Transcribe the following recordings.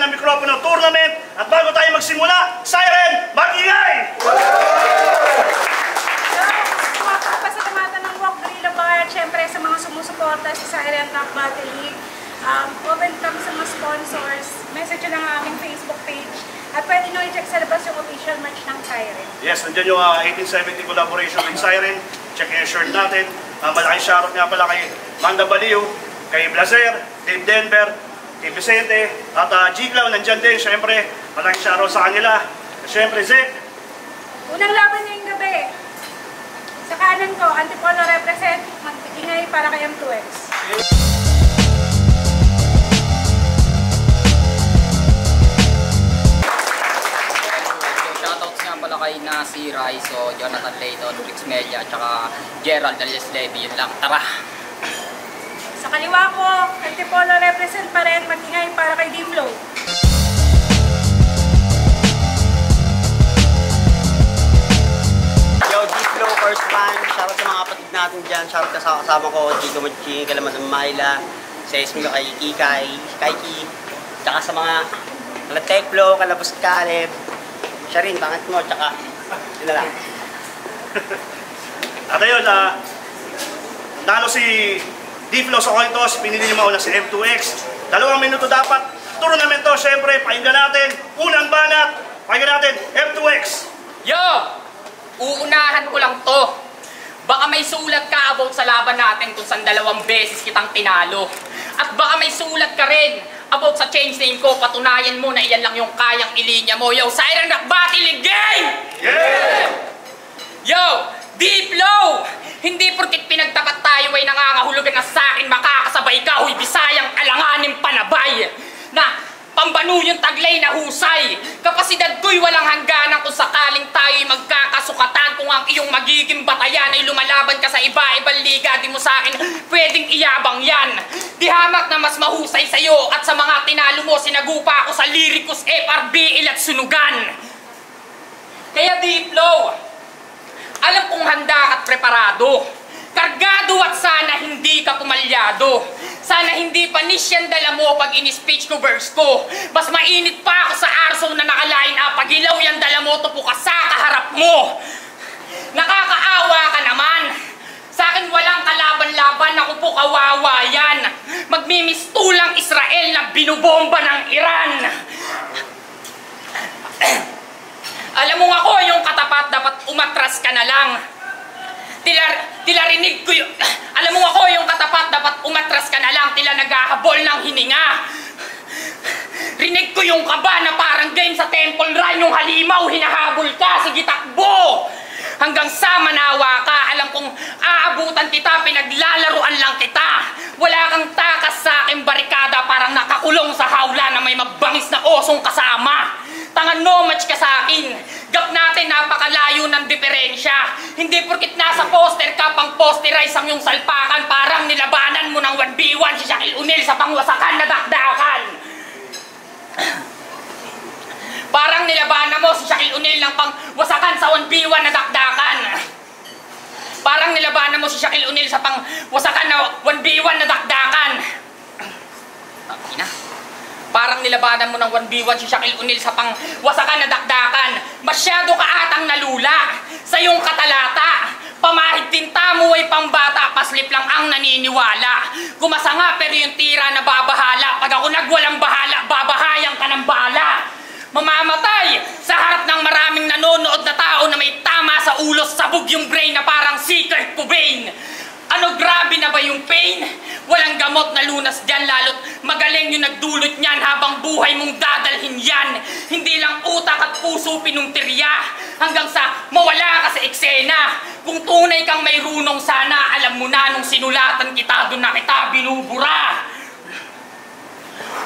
ng mikropono tournament. At bago tayo magsimula, Siren, mag-ingay! Pasalamatan ng Walk Gorilla Bar, syempre sa mga sumusuporta sa Siren Rock Battle League. Open kami sa mga sponsors. Message lang ang aming Facebook page. At pwede nyo i-check sa labas yung official merch ng Siren. Yes, nandiyan yung 1870 collaboration with Siren. Check yung shirt natin. Malaking shoutout nga pala kay Manda Baliw, kay Blazer, Dave Denver, kay Vicente, at Giglaw nandiyan din. Siyempre, malaking shoutout sa kanila. Siyempre, Zek. Unang laban ngayong gabi. Sa kanan ko, Antipolo represent, mag-ingay para kay M2X. Pala kay Nasi Raiso, Jonathan Layton, Rix Media, at saka Gerald alias Levy. Yun lang, tara! Sa kaliwa ko, Antipolo represent pa rin, mag-ingay para kay Dimlo. Yo, Dimlo, first man. Shoutout sa mga kapatid natin dyan. Shoutout sa kasama ko, Chico Machi, Kalaman ng Mayla, sa Esmilo kay Kikay, Kaiki, tsaka sa mga Teklo, Kalabos Caleb, siya rin, pangat mo, tsaka yun na lang. At ayun, nalo si D-Flow sa coin toss, pinili niyo mauna si M2X. 2 minuto dapat. Tournament to, syempre, pakinggan natin. Unang banat, pakinggan natin, M2X. Yo! Uunahan ko lang to. Baka may sulat ka about sa laban natin kung saan 2 beses kitang tinalo. At baka may sulat ka rin about sa change name ko, patunayan mo na iyan lang yung kayang ilinya mo. Yo, Siren Rock Battle League game! Yeah! Yo, D-Flow! Hindi porkit pinagtapat tayo ay nangangahulugan na sa akin makakasabay ka, huy Bisayang alanganin panabay. Na pambanu yung taglay na husay. Kapasidad ko'y walang hangganan kung sakaling tayo'y magkakasukatan. Kung ang iyong magiging batayan ay lumalaban ka sa iba-ibang liga, di mo sa akin pwedeng iyabang yan. Di hamak na mas mahusay sa'yo at sa mga tinalo mo, sinagupa ako sa Lyricus, FRBL at sunugan. Kaya D-Flow, alam kong handa at preparado. Kargado at sana hindi ka pumalyado. Sana hindi panis yan dala mo pag in-speech ko verse ko. Mas mainit pa ako sa arso na naka-line up. Pag ilaw yan dala mo, tupo ka sa kaharap mo. Nakakaawa ka naman. Sa akin walang kalaban-laban, ako po kawawa yan. Magmimistulang Israel na binubomba ng Iran. Alam mo ako yung katapat, dapat umatras ka na lang. Tila rinig ko yung... Alam mo ako yung katapat, dapat umatras ka na lang. Tila naghahabol ng hininga. Rinig ko yung kaba na parang game sa Temple Run. Yung halimaw, hinahabol ka. Sige, takbo! Hanggang sa manawa ka. Alam kong aabutan kita, pinaglalaruan lang kita. Wala kang takas sa aking barikada. Parang nakakulong sa hawla na may mabangis na osong kasama. Tangan no match ka sa akin. Gap natin napakalayo ng diferensya. Hindi porkit nasa poster ka pang posterize ang yung salpakan. Parang nilabanan mo ng 1v1 si Shaquille O'Neal sa pangwasakan na dakdakan. Parang nilabanan mo si Shaquille O'Neal ng pangwasakan sa 1v1 na dakdakan. Parang nilabanan mo si Shaquille O'Neal sa pangwasakan na 1v1 na dakdakan. Parang nilabanan mo ng 1v1 si Shaquille O'Neal sa pangwasakan na dakdakan. Masyado ka atang nalula sa iyong katalata. Pamahid tinta mo ay pambata, paslip lang ang naniniwala. Kumasa nga pero yung tira na babahala. Pag ako nagwalang bahala, babahayang ka ng bala. Mamamatay sa harap ng maraming nanonood na tao na may tama sa ulos, sabog yung brain na parang si Kurt Cobain. Ano, grabe na ba yung pain? Walang gamot na lunas dyan, lalo't magaling yung nagdulot niyan habang buhay mong dadalhin yan. Hindi lang utak at puso pinuntirya hanggang sa mawala ka sa eksena. Kung tunay kang may runong sana, alam mo na nung sinulatan kita, doon na kita binubura.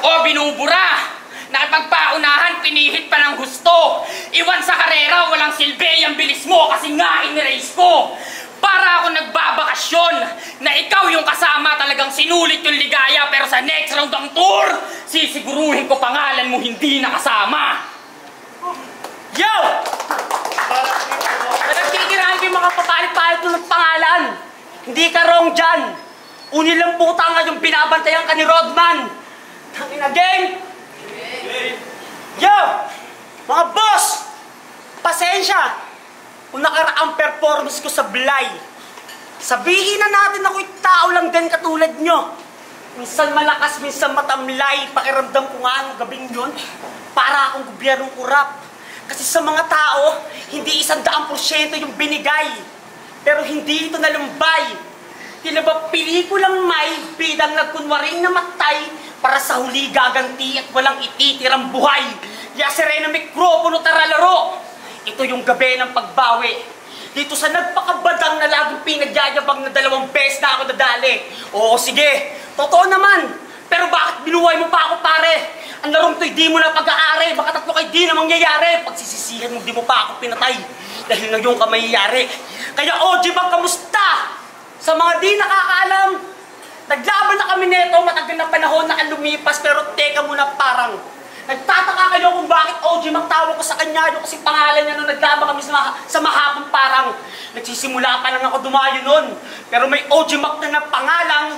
O binubura! Nakipagpaunahan, pinihit pa ng gusto. Iwan sa karera, walang silbi ang bilis mo kasi nga in-race ko. Para ako nagbabakasyon na ikaw yung kasama, talagang sinulit yung ligaya. Pero sa next round ng tour, sisiguruhin ko pangalan mo hindi nakasama. Yo! Nagkikirahan ko yung mga papalit-palit ng pangalan. Hindi ka wrong dyan. Unilang puta nga yung binabantayan ka ni Rodman. Tangina game! Yo! Mga boss! Pasensya! Kung nakaraang performance ko sa Blay, sabihin na natin ako'y tao lang din katulad nyo. Minsan malakas, minsan matamlay. Pakiramdam ko nga ang gabing yun. Para akong gobyernong kurap. Kasi sa mga tao, hindi 100% yung binigay. Pero hindi ito nalumbay. Tila ba pelikulang may bidang nagkunwaring namatay para sa huli gaganti at walang ititirang buhay. Yasere na mikropono tara laro. Ito yung gabi ng pagbawi. Dito sa nagpakabadang na laging pinagyayabang na 2 beses na ako nadali. Oo, sige. Totoo naman. Pero bakit binuhay mo pa ako, pare? Ang larong to'y di mo na pag-aari. Baka 3 kayo di na mangyayari. Pagsisisihan mo, di mo pa ako pinatay. Dahil ngayon ka mayayari. Kaya, OG, kamusta? Sa mga di nakakaalam, naglaban na kami neto, matagal na panahon na ang lumipas. Pero teka muna, parang nagtataka kayo kung bakit OG magtawag ko sa kanya. Yung kasi pangalan niya nung naglaban kami sa mahapong parang. Nagsisimula pa lang ako dumayo nun. Pero may OG Mac na ng pangalang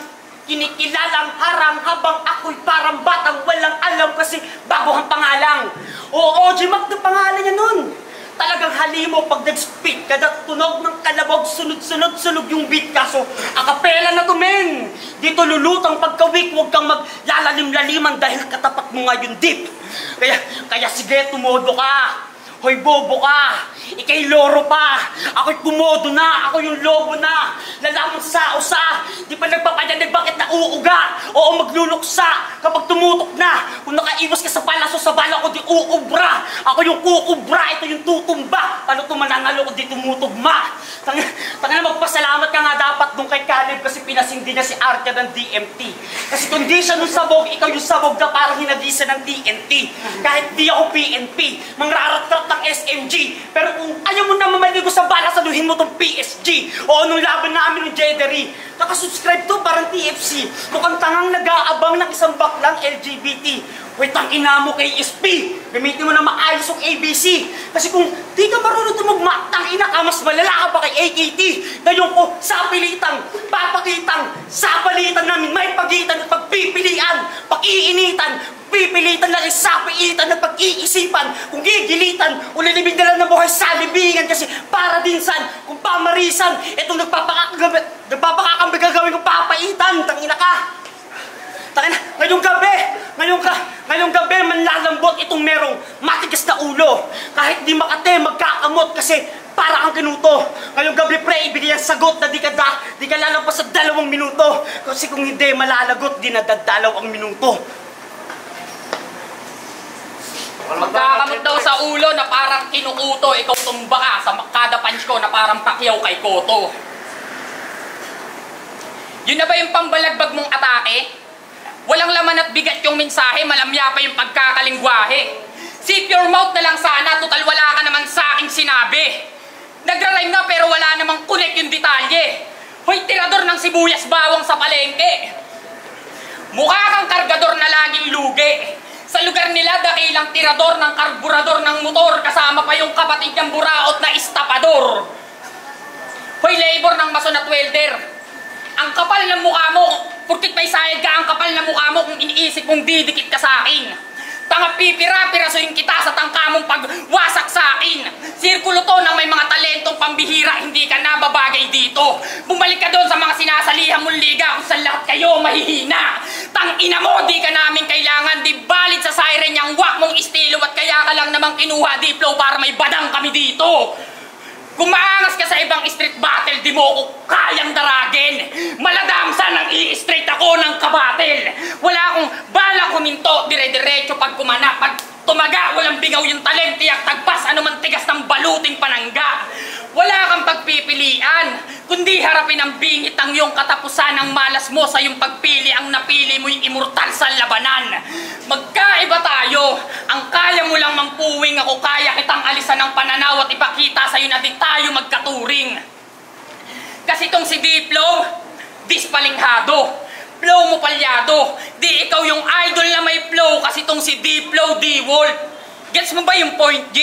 kinikilalang harang habang ako'y parang batang walang alam kasi bago ang pangalang. Oo, OG Mac na pangalan niya nun. Talagang halimo pag nag-speak kada tunog ng kalabog, sunod-sunod sunog yung beat. Kaso, akapela na to, men. Dito lulutang pagka-weak, huwag kang maglalalim-laliman dahil katapat mo nga yung deep. Kaya sige, tumodo ka. Hoy, bobo ka! Ika'y loro pa! Ako'y kumodo na! Ako yung lobo na! Lalamang sa-usa! Di pa nagpapayanig bakit nauuga? Oo, magluluksa! Kapag tumutok na! Kung nakaiwas ka sa palaso sa bala ko, di uubra! Ako yung kuubra! Ito yung tutumba! Paano tumanangalo ko di tumutugma? Tanga na magpasalamat ka nga dapat nung kay Caleb kasi pinasindi niya si Arca ng DMT. Kasi kung di siya nung sabog, ikaw yung sabog na parang hinagisa ng TNT. Kahit di ako PNP, mangrarat-rat ng SMG. Pero kung ayaw mo na mamaligo sa bala, saluhin mo tong PSG. O nung laban namin ng Jedery. Nakasubscribe to parang TFC. Mukhang tangang nag-aabang ng isang baklang LGBT. Wait, ang ina mo kay SP. Gamitin mo na maayos yung ABC. Kasi kung di ka marunong tumugma, tang ina ka, mas malala ka pa kay AKT. Ngayon ko, sa pilitang, papakitang, sa palitan namin, may pagitan at pagpipilian, pag-iinitan, pipilitan lang sa piitan at pag-iisipan. Kung gigilitan, ulilibig na lang ng buhay sa libingan. Kasi para din san, kung pamarisan, itong nagpapakakambig gagawin kong papaitan. Tangina ka. Tangina, ngayong gabi, manlalambot itong merong matigas na ulo. Kahit di makate, magkakamot kasi para kang kinuto. Ngayong gabi, pre, ibigay ang sagot na di ka lalampas sa 2 minuto. Kasi kung hindi malalagot, di nadadalaw ang minuto. Magkakamot daw sa ulo na parang kinukuto, ikaw tumba ka sa kada punch ko na parang Pacquiao kay Cotto. Yun na ba yung pambalagbag mong atake? Walang laman at bigat yung mensahe, malamya pa yung pagkakalingwahe. Zip your mouth na lang sana, total wala ka naman sa aking sinabi. Nagra-rhyme na pero wala namang connect yung detalye. Hoy, tirador ng sibuyas bawang sa palengke. Mukha kang kargador na laging lugi. Sa lugar nila, dakilang tirador ng karburador ng motor, kasama pa yung kapatid niyang buraot na istapador. Hoy, labor ng mason at welder. Ang kapal ng mukha mo, purkit may sayad ka, ang kapal ng mukha mo kung iniisip mong didikit ka sa akin. Tanga pipira-pirasuin kita sa tangka mong pagwasak sa akin. Sirkulo to ng may mga talentong pambihira, hindi ka nababagay dito. Bumalik ka doon sa mga sinasalihan mong liga kung saan lahat kayo mahihina. Tangina mo, di ka namin kailangan, di valid sa siren yung wak mong estilo at kaya ka lang namang kinuha di flow para may badang kami dito. Kung maangas ka sa ibang street battle, di mo ko kayang daragin. Maladamsan ang i-straight ako ng kabatel. Wala akong balak huminto, dire-diretso pag kumana. Pag tumaga, walang bigaw yung talent, tiyak tagpas, ano man tigas ng baluting panangga. Wala kang pagpipilian, kundi harapin ang bingit ang iyong katapusan ng malas mo sa iyong pagpili. Ang napili mo'y immortal sa labanan. Magkaiba tayo, ang kaya mo lang mampuwing, ako kaya kitang alisan ng pananaw at ipakita sa iyo na di tayo magkaturing. Kasi itong si Diplo, dispalinghado. Flow mo palyado, di ikaw yung idol na may flow, kasi itong si Diplo, D-Wolf. Gets mo ba yung point, G?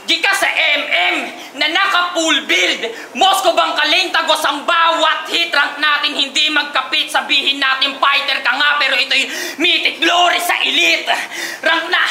Di ka sa MM na naka-full build. Moscow bang kalintagos ang bawat hit rank natin hindi magkapit. Sabihin natin fighter ka nga pero ito'y mythic glory sa elite. Rank na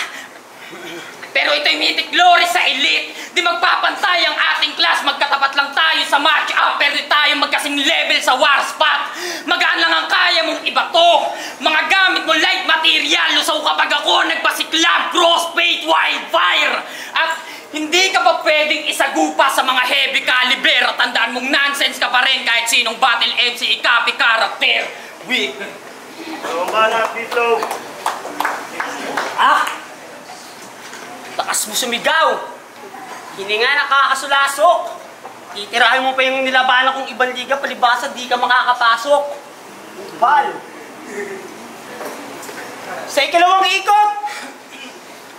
Pero ito'y mythic glory sa elite. Di magpapantay ang ating class. Magkatapat lang tayo sa match up. Pero di tayo magkasing level sa war spot. Magaan lang ang kaya mong ibato. Mga gamit mo light material. Lusaw kapag ako nagpasiklab, crossfade, wildfire. At hindi ka pa pwedeng isagupa sa mga heavy caliber. At tandaan mong nonsense ka pa rin kahit sinong battle MC i-copy character. Weak. Ang banat dito. Takas mo sumigaw. Hindi nga nakakasulasok. Itirahin mo pa yung nilabanan kong ibang liga, palibasa di ka makakapasok. Bal. Sa ikalawang ikot,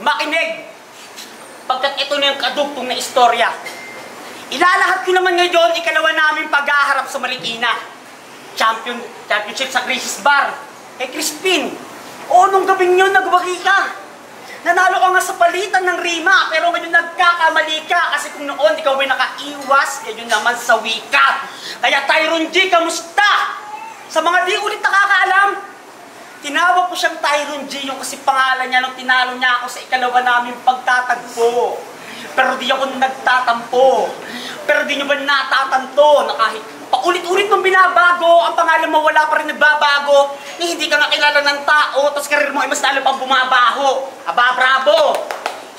makinig. Pagkat ito na yung kadugtong na istorya. Ilalahat ko naman ngayon ikalawa namin pag-aharap sa Marikina. Championship sa Crisis Bar. Crispin, nung gabing yun nagbagi ka. Nanalo ka nga sa palitan ng rima, pero ngayon nagkakamali ka kasi kung noon ikaw ay nakaiwas, ngayon naman sa wika. Kaya Tyron G, kamusta? Sa mga di ulit nakakaalam, tinawag ko siyang Tyron G, yung kasi pangalan niya nung tinalo niya ako sa ikalawa namin pagtatagpo. Pero di ako nagtatampo. Pero di nyo ba natatanto na kahit paulit-ulit mong binabago, ang pangalan mo wala pa rin nagbabago, hindi ka nakilala ng tao, tapos karir mo ay mas lalo pang bumabaho. Aba, bravo!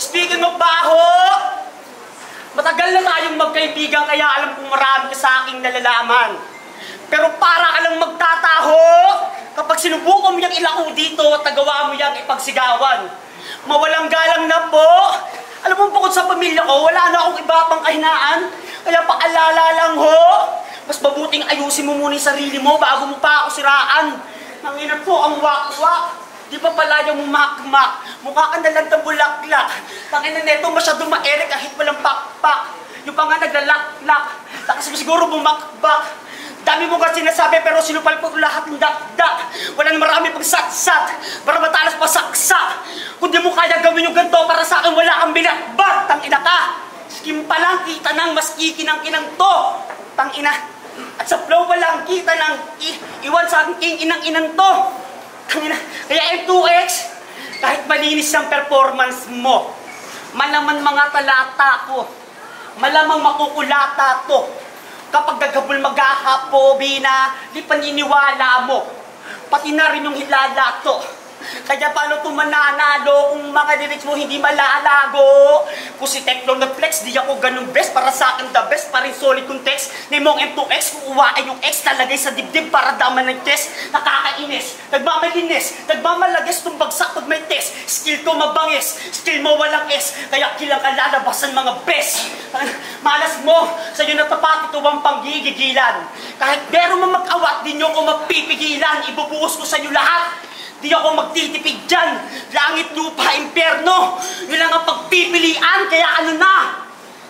Speaking of baho, matagal na tayong magkaibigan kaya alam kong marami ka sa aking nalalaman. Pero para ka lang magtataho kapag sinubukan mo yung ilako dito at nagawa mo yung ipagsigawan. Mawalang galang na po. Alam mo, bukod sa pamilya ko, wala na akong iba pang kahinaan. Kaya paalala lang ho, mas mabuting ayusin mo muna yung sarili mo bago mo pa ako siraan. Nanginat po ang wak-wak. Di ba pala yung mak-mak? Mukha ka nalang bulaklak. Tangina neto masyadong maere kahit walang pakpak. Yung pa nga naglalak-lak. Lakas mo siguro bumakbak. Dami mo kasi sinasabi pero sinupal ko lahat ng dak-dak. Wala na marami pang sat-sat. Para matalas pa saksak. Kung di mo kaya gawin yung ganito para sa akin wala kang binakbat. Tangina ka. Skim pa lang kita ng mas kikinang-kinang to. Tangina. At sa flow pa lang kita ng iwan sa aking king-inang-inang to. Tangina. Kaya M2X, kahit malinis ang performance mo, malaman mga talata ko, malamang makukulata to. Kapag gagabol maghahapobi na, di paniniwala mo. Pati na rin yung hilala to. Kaya paano ito mananalo kung mga lyrics mo hindi malalago? Kung si Teklo nag-flex, di ako ganun best. Para sa akin the best, pa rin solid kung text. Nemong M2X, kung uwain yung X, talagay sa dibdib para daman ng chest. Nakakainis, nagmamalinis, nagmamalagis itong bagsak pag may test. Skill ko mabangis, skill mo walang S. Kaya kilang kalalabasan mga best. Malas mo, sa'yo natapat ito ang panggigigilan. Kahit meron man mag-awat, di nyo ko mapipigilan. Ibubuhos ko sa'yo lahat. Di ako magtitipid dyan. Langit, lupa, impyerno. Yun lang ang pagpipilian, kaya ano na?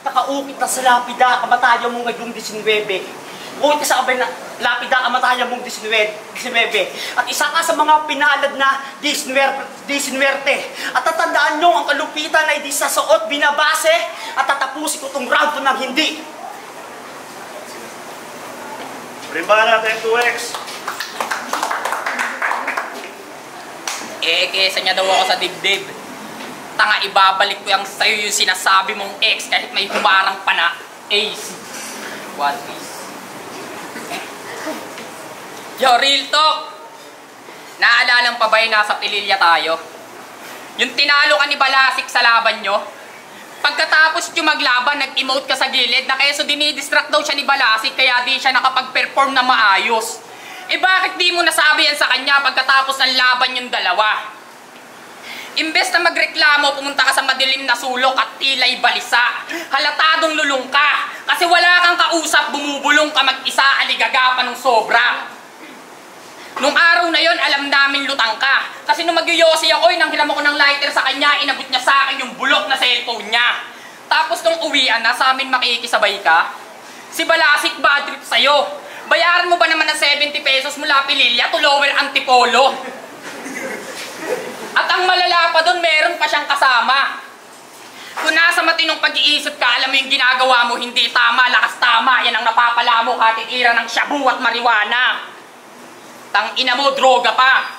Nakaukit na sa lapida, kamatayan mo ngayong 19. Ukit ka sa abay na lapida, kamatayan mong 19. At isa ka sa mga pinalad na 19. At tatandaan nyo, ang kalupitan ay di sa suot binabase at tatapusin ko itong round ko ng hindi. Rimba natin 2X. Kesa niya daw ako sa dibdib. Tanga, ibabalik ko yung sa'yo yung sinasabi mong ex kahit may humarang pa na ace. One piece. Yo, real talk. Naalalang pa ba yung nasa Pililya tayo? Yung tinalo ka ni Balasik sa laban nyo? Pagkatapos nyo maglaban, nag-emote ka sa gilid na kaya so dinidistract daw siya ni Balasik kaya di siya nakapag-perform na maayos. Bakit di mo nasabi yan sa kanya pagkatapos ng laban yung dalawa? Imbes na magreklamo, pumunta ka sa madilim na sulok at tila'y balisa. Halatadong lulong ka. Kasi wala kang kausap, bumubulong ka mag-isa, aligaga pa ng sobra. Nung araw na yon, alam namin lutang ka. Kasi nung mag-yoyosi ako, nang hiram ako ng lighter sa kanya, inabot niya sa akin yung bulok na cellphone niya. Tapos nung uwian na, sa amin makikisabay ka, si Balasik bad trip sa'yo. Bayaran mo ba naman ng 70 pesos mula Pililya to Lower Antipolo? At ang malala pa doon, meron pa siyang kasama. Kung nasa matinong pag-iisip ka, alam mo yung ginagawa mo, hindi tama, lakas tama. Yan ang napapala mo, katitira ng shabu at marijuana. Tangina mo, droga pa.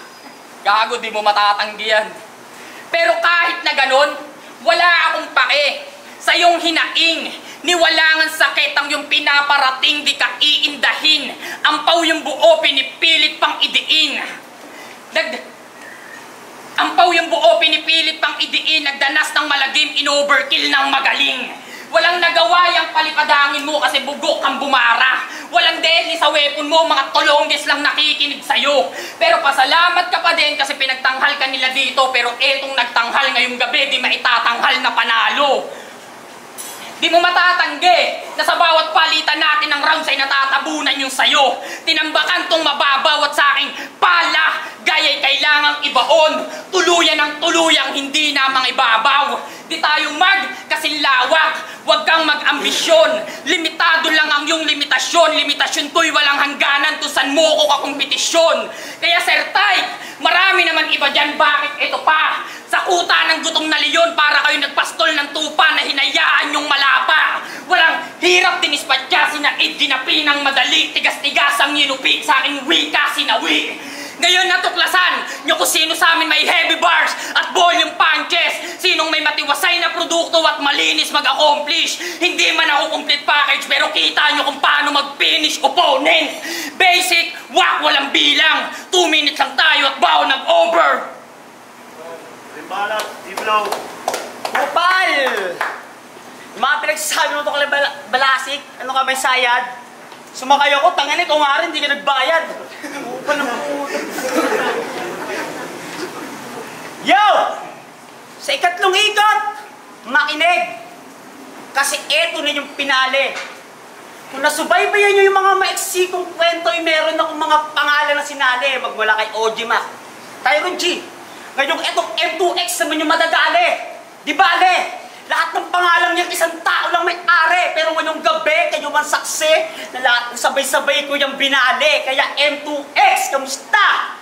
Gago, di mo matatanggi yan. Pero kahit na ganun, Wala akong pake sa iyong hinaing. Niwalangan sakit ang yung pinaparating, di ka iindahin. Ampaw yung buo, pinipilit pang idiin. Ampaw yung buo, pinipilit pang idiin. Nagdanas ng malagim, in-overkill ng magaling. Walang nagawa yung palipadangin mo kasi bugok kang bumara. Walang deadly sa weapon mo, mga tulongges lang nakikinig sa'yo. Pero pasalamat ka pa din kasi pinagtanghal ka nila dito. Pero etong nagtanghal ngayong gabi, di maitatanghal na panalo. Di mo matatanggi na sa bawat palitan natin ng rounds ay natatabunan yung sayo. Tinambakan tong mababaw at sa aking pala, gaya'y kailangang ibaon. Tuluyan ang tuluyang hindi namang ibabaw. Di tayo magkasinlawak, huwag kang mag-ambisyon. Limitado lang ang iyong limitasyon. Limitasyon ko'y walang hangganan kung saan mo ko kakompetisyon. Kaya Sir Type, marami naman iba dyan, bakit ito pa? Sa kuta ng gutong na leon para kayo nagpastol ng tupa na hinayaan yung malapa. Walang hirap dinispatya, sinaid, dinapi ng madali, tigas-tigas ang yinupi sa aking wika, sinawi. Ngayon natuklasan nyo kung sino sa amin may heavy bars at volume punches. Sinong may matiwasay na produkto at malinis mag-accomplish. Hindi man ako complete package pero kita nyo kung paano mag-finish opponent. Basic, wak, walang bilang. 2 minutes lang tayo at bawo nag-over. Rimbalat, Tiflow. Kupal! Mga pinagsasabi mo ito kay Balasik, ano ka may sayad? Sumakay ako, tangan ito nga rin, hindi ka nagbayad. Kupal ng puto. Yo! Sa ikatlong ikot, makinig. Kasi eto na yung pinali. Kung nasubaybayan nyo yung mga maiksikong kwento, meron akong mga pangalan na sinali. Magmula kay OG Mac, Tyron G. Ngayon, etong M2X naman yung madadali. Di bale, lahat ng pangalan niyang isang tao lang may are. Pero ngayong gabi, kayo man saksi na lahat ng sabay-sabay ko yung binali. Kaya M2X, kamusta?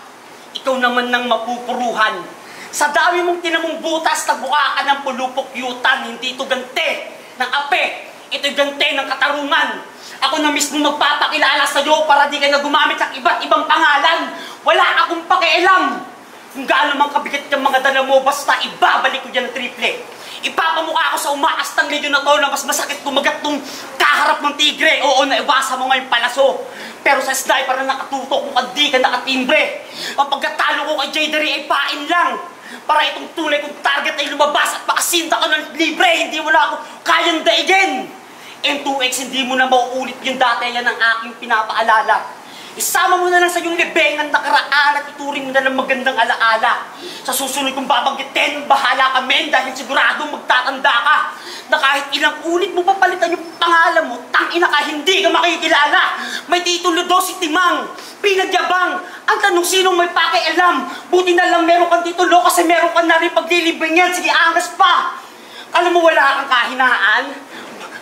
Ikaw naman nang mapupuruhan. Sa dami mong tinamong butas, nagbuka ka ng pulupok yutan. Hindi ito gante ng ape. Ito'y gante ng katarungan. Ako na mismo magpapakilala sa'yo para di ka na gumamit ng iba't ibang pangalan. Wala akong pakialam. Kung gaano mang kabigat yung mga dala mo, basta ibabalik ko dyan ng triple. Ipapamukha ako sa umaastang legion na to na mas masakit kumagat nung kaharap ng tigre. Oo, naiwasa mo ngayon palaso. Pero sa sniper na nakatutok kung di ka nakatimbre. Ang pagkatalo ko kay Jaydery ay pain lang. Para itong tunay kong target ay lumabas at makasinta ka ng libre. Hindi mo na ako kayang daigin. M2X, hindi mo na mauulit yung dati yan ang aking pinapaalala. Isama mo na lang sa iyong libeng ang nakaraan at ituring mo na ng magandang alaala. Sa susunod kong babanggitin, bahala ka men dahil siguradong magtatanda ka na kahit ilang ulit mo papalitan yung pangalan mo, tangina ka, hindi ka makikilala. May titulo do si Timang, pinagyabang. Ang tanong sinong may pakialam, buti na lang meron kang titulo kasi meron ka na rin paglilibing yan. Sige, angas pa. Alam mo wala kang kahinaan?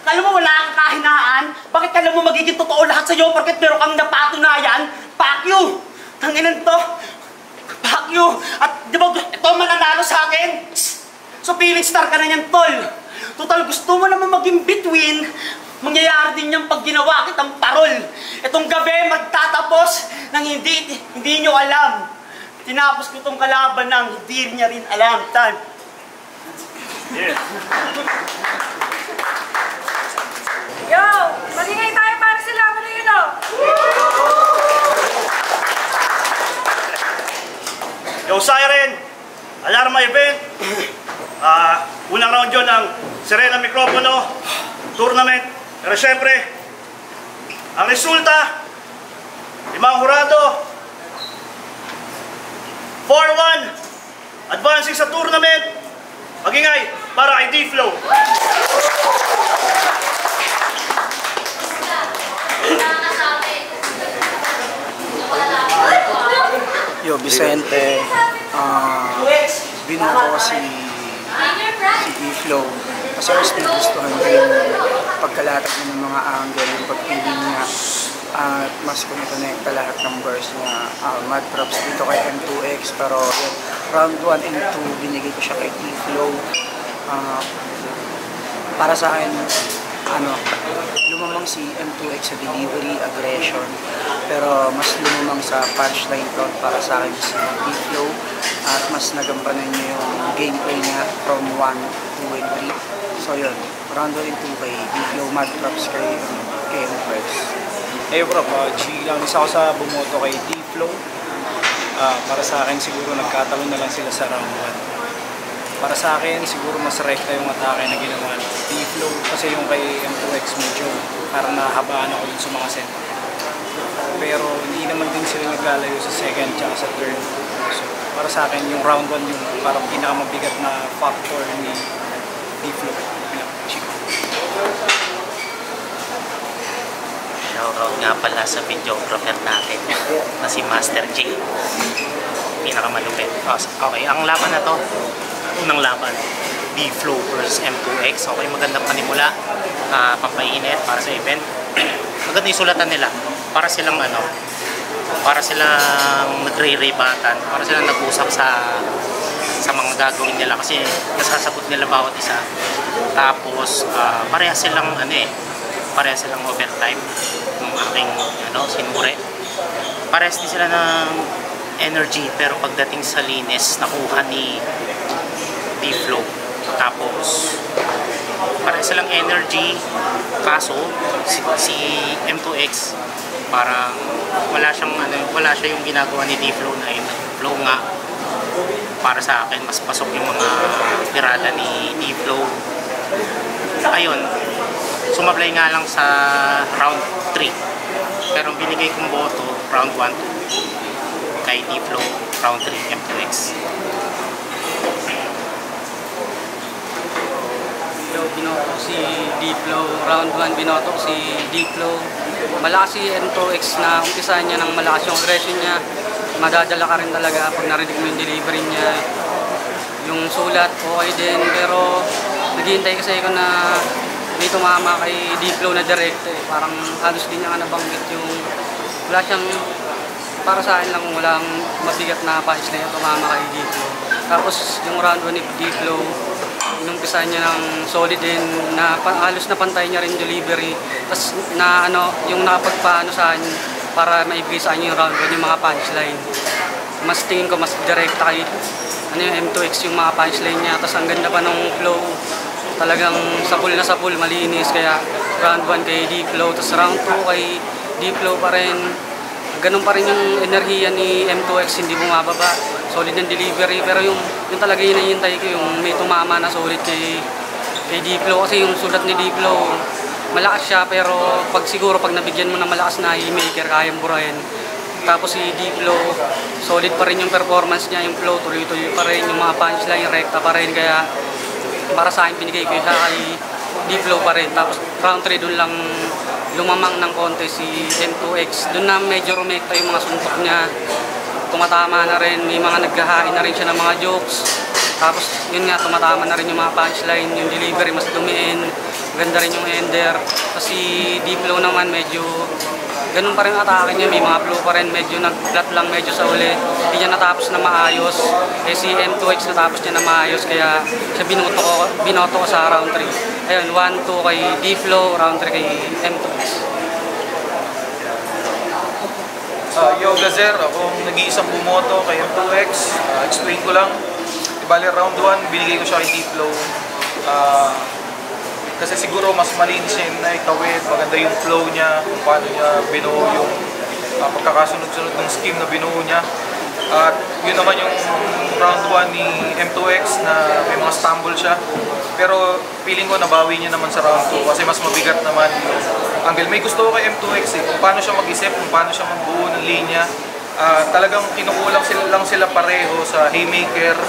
Alam mo, wala kang kahinaan? Bakit alam mo magiging totoo lahat sa'yo? Bakit meron kang napatunayan? Fuck you! Tanginan to! Fuck you! At di ba, ito mananalo sa akin? So, feeling star ka na niyan, tol. Total, gusto mo naman maging between, mangyayari din yung pag ginawa kitang parol. Itong gabi, magtatapos ng hindi nyo alam. Tinapos ko itong kalaban ng hindi niya rin alam. Time. Yes. Yo! Magingay tayo para sa laban na yun, oh! Yo, Siren! Alarma event! Unang round yun ng Serena Microfono Tournament. Pero syempre, ang resulta, 5 hurado, 4-1, advancing sa tournament. Magingay para kay D-Flow. Yo, Vicente, binuo ko si E-Flow kasi mas nagustuhan ko yung pagkalatag niya ng mga angle, yung pagpili niya at mas kumikonekta lahat ng verse niya. Mad props dito kay M2X, pero yun, round 1 and 2 binigay ko siya kay E-Flow. Para sa akin, lumamang si M2X sa delivery, aggression, pero mas lumamang sa punchline count para sa akin si D-Flow at mas nagampanan niya yung gameplay niya from 1 2 and 3. So yun, round 1 and 2 kay D-Flow, Mad Props kay M2X. Hey bro, G lang isa ako sa bumoto kay D-Flow. Para sa akin siguro nagkatalo na lang sila sa round 1. Para sa akin siguro mas rekta yung atake na ginawa ni D-Flow kasi yung kay M2X medyo parang nahabaan ako dun sa mga set. Pero hindi naman din sila naglalayo sa second tsaka sa third. So, para sa akin yung round 1 yung parang pinakamabigat na factor ni D-Flow. Shoutout nga pala sa videographer natin na si Master J. Pinakamalupit. Okay, ang laban na to, unang laban, D-Flow versus M2X. Okay, magandang panimula, pampainit para sa event. Maganda yung sulatan nila. Para silang nagre-rebatan, para silang nag-usap sa mga gagawin nila kasi nasasagot nila bawat isa. Tapos parehas silang overtime ng aking sinure. Parehas din sila ng energy pero pagdating sa linis nakuha ni D-Flow. Tapos parehas silang energy kaso si M2X parang wala siya yung ginagawa ni D-Flow na yun. Flow nga para sa akin mas pasok yung mga tirada ni D-Flow. Ayun, sumablay nga lang sa round 3 pero binigay kong boto round 1 kay D-Flow, round 3 M2X. Binoto si D-Flow, round 1 binoto si D-Flow. Malakas si M2X na umpisahan niya ng malakas yung aggression niya. Madadala ka rin talaga pag narinig mo yung delivery niya. Yung sulat, okay din. Pero naghihintay kasi ako na may tumama kay D-Flow na direct. Parang halos din niya nga nabanggit yung wala siyang, para sa akin lang walang mabigat na punch na yung tumama kay D-Flow. Tapos yung round 1 ni D-Flow, inumpisahan niya ng solid din na halos na pantay niya rin delivery. Tapos yung nakapagpaano sa akin para maibigay sa kanya yung round 1 yung mga punchline. Mas tingin ko mas direct kay yung M2X yung mga punchline niya. Tapos ang ganda pa ng flow. Talagang sapul na sapul, malinis. Kaya round 1 kay D-Flow. Tapos round 2 kay D-Flow pa rin. Ganun pa rin yung enerhiya ni M2X, hindi bumababa. Solid ng delivery, pero yung talaga yung hinahintay ko, yung may tumama na solid kay D-Flow. Kasi yung sulat ni D-Flow, malakas siya, pero siguro pag nabigyan mo ng malakas na haymaker, kayang burahin. Tapos si D-Flow, solid pa rin yung performance niya, yung flow, tuloy-tuloy pa rin, yung mga punchline, rekta pa rin. Kaya para sa akin, binigay ko siya kay D-Flow pa rin. Tapos round 3 dun lang lumamang ng konti si M2X. Doon na medyo rumekta yung mga suntok niya. Tumatama na rin, may mga naghahain na rin siya ng mga jokes. Tapos yun nga, tumatama na rin yung mga punchline, yung delivery mas dumiin. Ganda rin yung ender. Kasi D-Flow naman medyo ganun pa rin atake niya, may mga flow pa rin, medyo nag-flat lang medyo sa uli. Hindi niya natapos na maayos. Eh si M2X natapos niya na maayos, kaya siya binoto ko sa round 3. Ayun, 1-2 kay D-Flow, round 3 kay M2X. Yo Gazer, akong nag-iisang bumoto kay M2X. Explain ko lang. Bali round 1, binigay ko siya kay D-Flow. Kasi siguro mas malinis siya na itawid, maganda yung flow niya, kung paano niya binuo yung pagkakasunod-sunod ng scheme na binuo niya. At yun naman yung round 1 ni M2X na may mga stumble siya. Pero feeling ko nabawi niya naman sa round 2 kasi mas mabigat naman yung angle. May gusto ko kay M2X kung paano siya mag-isip, kung paano siya magbuo ng linya. Talagang kinukulang lang sila pareho sa haymaker.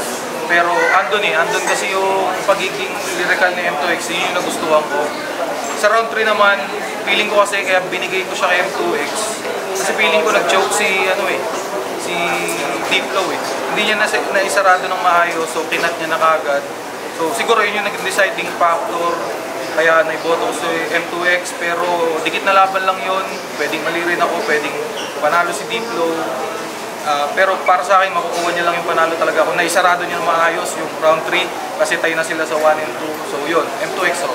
Pero andun kasi yung pagiging lyrical ni M2X, yun yung nagustuhan ko. Sa round 3 naman, feeling ko kasi kaya binigay ko siya kay M2X. Kasi feeling ko nag-joke si D-Flow eh. Hindi niya naisarado ng maayos, so kinat niya na kagad. So siguro yun yung nag-deciding factor. Kaya naiboto ko si M2X, pero dikit na laban lang yun. Pwedeng mali rin ako, pwedeng panalo si D-Flow. Pero para sa akin, makukuha niya lang yung panalo talaga. Kung naisarado niya maayos yung round 3, kasi tayo na sila sa 1 and 2. So yun, M2X.